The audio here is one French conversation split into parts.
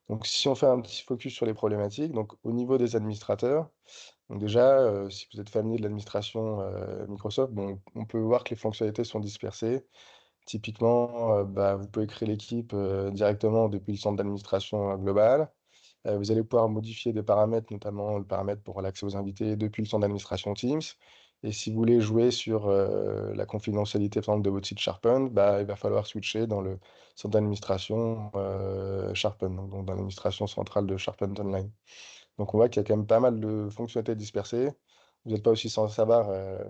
Donc si on fait un petit focus sur les problématiques, donc au niveau des administrateurs, donc déjà, si vous êtes familier de l'administration, Microsoft, bon, on peut voir que les fonctionnalités sont dispersées. Typiquement, bah, vous pouvez créer l'équipe, directement depuis le centre d'administration, global. Vous allez pouvoir modifier des paramètres, notamment le paramètre pour l'accès aux invités depuis le centre d'administration Teams. Et si vous voulez jouer sur, la confidentialité, par exemple, de votre site SharePoint, bah, il va falloir switcher dans le centre d'administration, SharePoint, donc dans l'administration centrale de SharePoint Online. Donc on voit qu'il y a quand même pas mal de fonctionnalités dispersées. Vous n'êtes pas aussi sans savoir,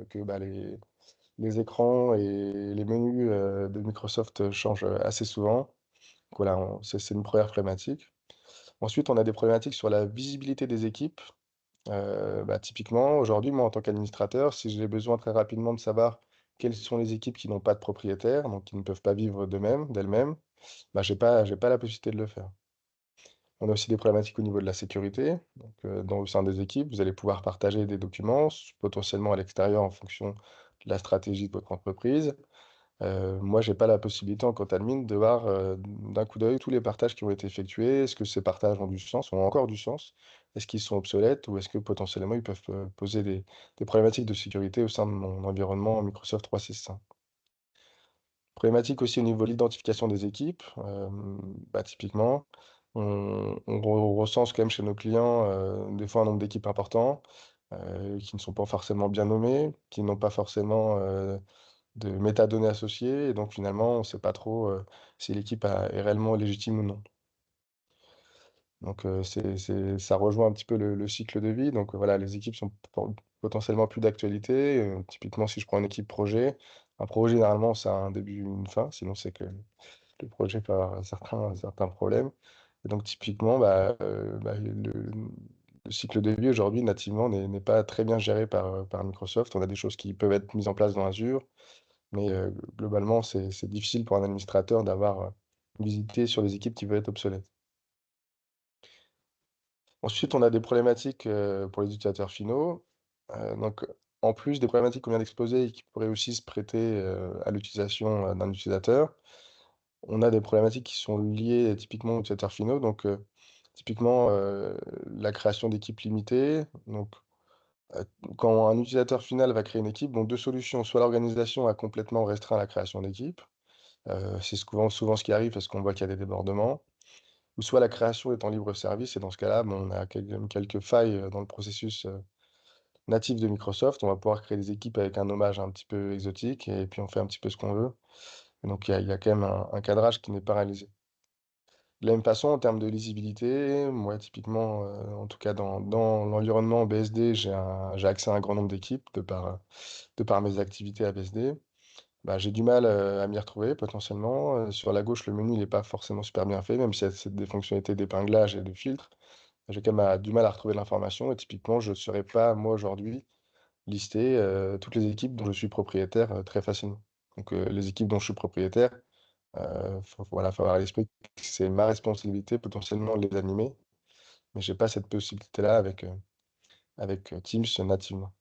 que, bah, les écrans et les menus, de Microsoft, changent, assez souvent. Donc voilà, c'est une première problématique. Ensuite, on a des problématiques sur la visibilité des équipes. Bah, typiquement, aujourd'hui, moi, en tant qu'administrateur, si j'ai besoin très rapidement de savoir quelles sont les équipes qui n'ont pas de propriétaire, donc qui ne peuvent pas vivre d'elles-mêmes, bah, j'ai pas la possibilité de le faire. On a aussi des problématiques au niveau de la sécurité. Donc, au sein des équipes, vous allez pouvoir partager des documents, potentiellement à l'extérieur en fonction de la stratégie de votre entreprise. Moi, j'ai pas la possibilité en tant qu'admin de voir, d'un coup d'œil tous les partages qui ont été effectués. Est-ce que ces partages ont du sens, ont encore du sens? Est-ce qu'ils sont obsolètes ou est-ce que potentiellement ils peuvent, poser des problématiques de sécurité au sein de mon environnement Microsoft 365? Problématique aussi au niveau de l'identification des équipes. Bah, typiquement, on recense quand même chez nos clients, des fois un nombre d'équipes important, qui ne sont pas forcément bien nommées, qui n'ont pas forcément, de métadonnées associées et donc finalement, on ne sait pas trop, si l'équipe est réellement légitime ou non. Donc ça rejoint un petit peu le cycle de vie. Donc voilà, les équipes sont potentiellement plus d'actualité. Typiquement, si je prends une équipe projet, un projet généralement ça a un début, une fin, sinon c'est que le projet peut avoir certains problèmes. Et donc typiquement, bah, le cycle de vie aujourd'hui nativement n'est pas très bien géré par Microsoft. On a des choses qui peuvent être mises en place dans Azure, mais globalement, c'est difficile pour un administrateur d'avoir, une visibilité sur les équipes qui peuvent être obsolètes. Ensuite, on a des problématiques, pour les utilisateurs finaux. Donc, en plus des problématiques qu'on vient d'exposer et qui pourraient aussi se prêter, à l'utilisation, d'un utilisateur, on a des problématiques qui sont liées typiquement aux utilisateurs finaux. Donc, typiquement, la création d'équipes limitées. Donc, heu, quand un utilisateur final va créer une équipe, bon 2 solutions: soit l'organisation a complètement restreint la création d'équipes, c'est souvent ce qui arrive parce qu'on voit qu'il y a des débordements. Ou soit la création est en libre service et dans ce cas-là, bon, on a quelques failles, dans le processus, natif de Microsoft. On va pouvoir créer des équipes avec un nommage un petit peu exotique et puis on fait un petit peu ce qu'on veut. Et donc il y a quand même un cadrage qui n'est pas réalisé. De la même façon, en termes de lisibilité, moi typiquement, en tout cas dans l'environnement BSD, j'ai accès à un grand nombre d'équipes de par mes activités à BSD. Bah, j'ai du mal, à m'y retrouver potentiellement. Sur la gauche, le menu il est pas forcément super bien fait, même s'il y a des fonctionnalités d'épinglage et de filtre. J'ai quand même du mal à retrouver de l'information et typiquement, je ne saurais pas, moi, aujourd'hui, lister, toutes les équipes dont je suis propriétaire, très facilement. Donc, les équipes dont je suis propriétaire, faut avoir à l'esprit que c'est ma responsabilité potentiellement de les animer, mais j'ai pas cette possibilité-là avec Teams nativement.